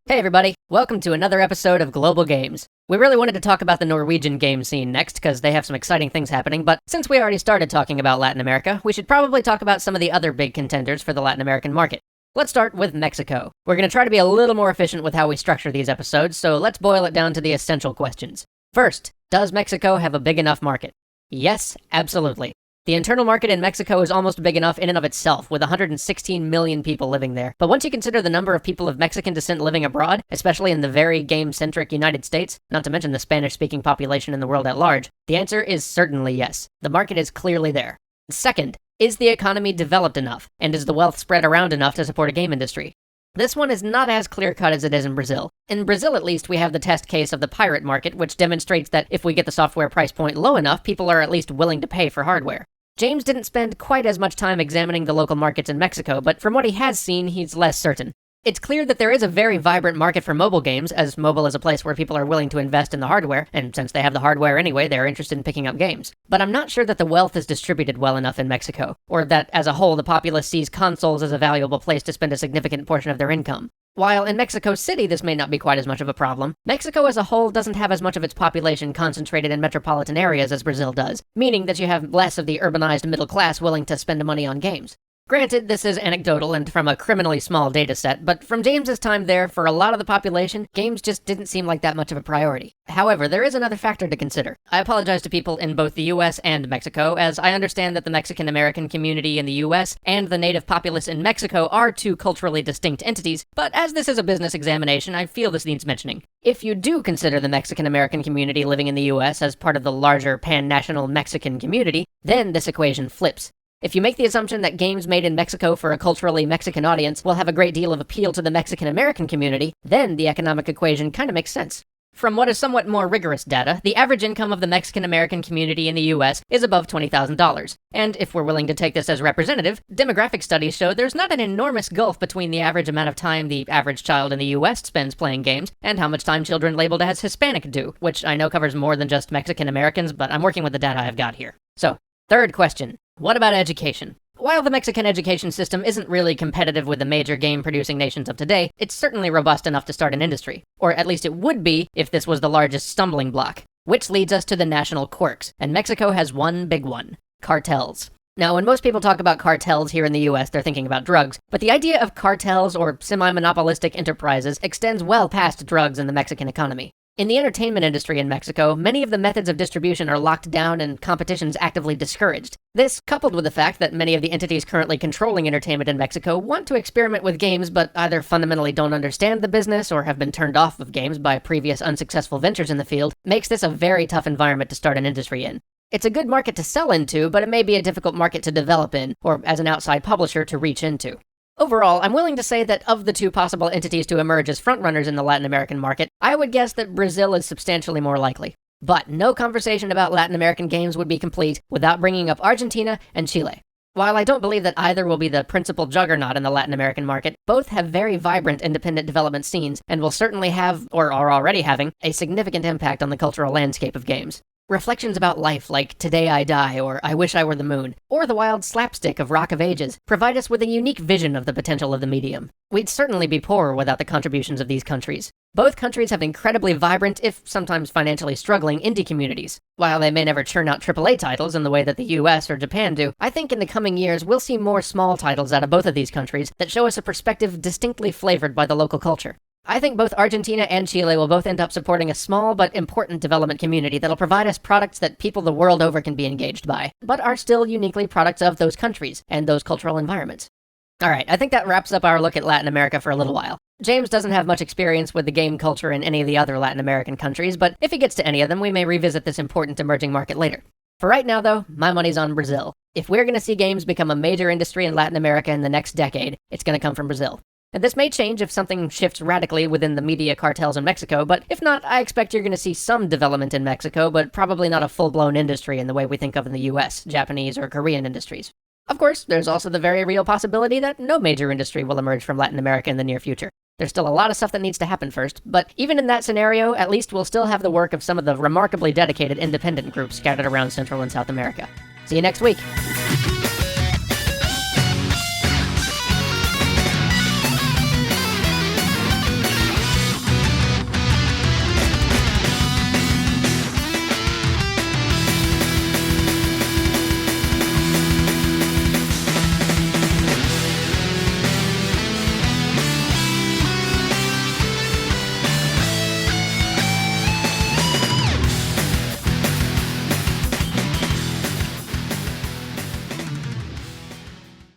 Hey everybody, welcome to another episode of Global Games. We really wanted to talk about the Norwegian game scene next because they have some exciting things happening, but since we already started talking about Latin America, we should probably talk about some of the other big contenders for the Latin American market. Let's start with Mexico. We're going to try to be a little more efficient with how we structure these episodes, so let's boil it down to the essential questions. First, does Mexico have a big enough market? Yes, absolutely. The internal market in Mexico is almost big enough in and of itself, with 116 million people living there. But once you consider the number of people of Mexican descent living abroad, especially in the very game-centric United States, not to mention the Spanish-speaking population in the world at large, the answer is certainly yes. The market is clearly there. Second, is the economy developed enough, and is the wealth spread around enough to support a game industry? This one is not as clear-cut as it is in Brazil. In Brazil, at least, we have the test case of the pirate market, which demonstrates that if we get the software price point low enough, people are at least willing to pay for hardware. James didn't spend quite as much time examining the local markets in Mexico, but from what he has seen, he's less certain. It's clear that there is a very vibrant market for mobile games, as mobile is a place where people are willing to invest in the hardware, and since they have the hardware anyway, they're interested in picking up games. But I'm not sure that the wealth is distributed well enough in Mexico, or that, as a whole, the populace sees consoles as a valuable place to spend a significant portion of their income. While in Mexico City this may not be quite as much of a problem, Mexico as a whole doesn't have as much of its population concentrated in metropolitan areas as Brazil does, meaning that you have less of the urbanized middle class willing to spend money on games. Granted, this is anecdotal and from a criminally small data set, but from James's time there, for a lot of the population, games just didn't seem like that much of a priority. However, there is another factor to consider. I apologize to people in both the US and Mexico, as I understand that the Mexican-American community in the US and the native populace in Mexico are two culturally distinct entities, but as this is a business examination, I feel this needs mentioning. If you do consider the Mexican-American community living in the US as part of the larger pan-national Mexican community, then this equation flips. If you make the assumption that games made in Mexico for a culturally Mexican audience will have a great deal of appeal to the Mexican-American community, then the economic equation kind of makes sense. From what is somewhat more rigorous data, the average income of the Mexican-American community in the US is above $20,000. And if we're willing to take this as representative, demographic studies show there's not an enormous gulf between the average amount of time the average child in the US spends playing games and how much time children labeled as Hispanic do, which I know covers more than just Mexican-Americans, but I'm working with the data I've got here. So, third question. What about education? While the Mexican education system isn't really competitive with the major game-producing nations of today, it's certainly robust enough to start an industry. Or at least it would be if this was the largest stumbling block. Which leads us to the national quirks, and Mexico has one big one. Cartels. Now, when most people talk about cartels here in the US, they're thinking about drugs, but the idea of cartels or semi-monopolistic enterprises extends well past drugs in the Mexican economy. In the entertainment industry in Mexico, many of the methods of distribution are locked down and competitions actively discouraged. This, coupled with the fact that many of the entities currently controlling entertainment in Mexico want to experiment with games but either fundamentally don't understand the business or have been turned off of games by previous unsuccessful ventures in the field, makes this a very tough environment to start an industry in. It's a good market to sell into, but it may be a difficult market to develop in, or as an outside publisher to reach into. Overall, I'm willing to say that of the two possible entities to emerge as frontrunners in the Latin American market, I would guess that Brazil is substantially more likely. But no conversation about Latin American games would be complete without bringing up Argentina and Chile. While I don't believe that either will be the principal juggernaut in the Latin American market, both have very vibrant independent development scenes and will certainly have, or are already having, a significant impact on the cultural landscape of games. Reflections about life like Today I Die or I Wish I Were the Moon, or the wild slapstick of Rock of Ages, provide us with a unique vision of the potential of the medium. We'd certainly be poorer without the contributions of these countries. Both countries have incredibly vibrant, if sometimes financially struggling, indie communities. While they may never churn out AAA titles in the way that the US or Japan do, I think in the coming years we'll see more small titles out of both of these countries that show us a perspective distinctly flavored by the local culture. I think both Argentina and Chile will both end up supporting a small but important development community that'll provide us products that people the world over can be engaged by, but are still uniquely products of those countries and those cultural environments. Alright, I think that wraps up our look at Latin America for a little while. James doesn't have much experience with the game culture in any of the other Latin American countries, but if he gets to any of them, we may revisit this important emerging market later. For right now, though, my money's on Brazil. If we're going to see games become a major industry in Latin America in the next decade, it's going to come from Brazil. And this may change if something shifts radically within the media cartels in Mexico, but if not, I expect you're going to see some development in Mexico, but probably not a full-blown industry in the way we think of in the US, Japanese, or Korean industries. Of course, there's also the very real possibility that no major industry will emerge from Latin America in the near future. There's still a lot of stuff that needs to happen first, but even in that scenario, at least we'll still have the work of some of the remarkably dedicated independent groups scattered around Central and South America. See you next week!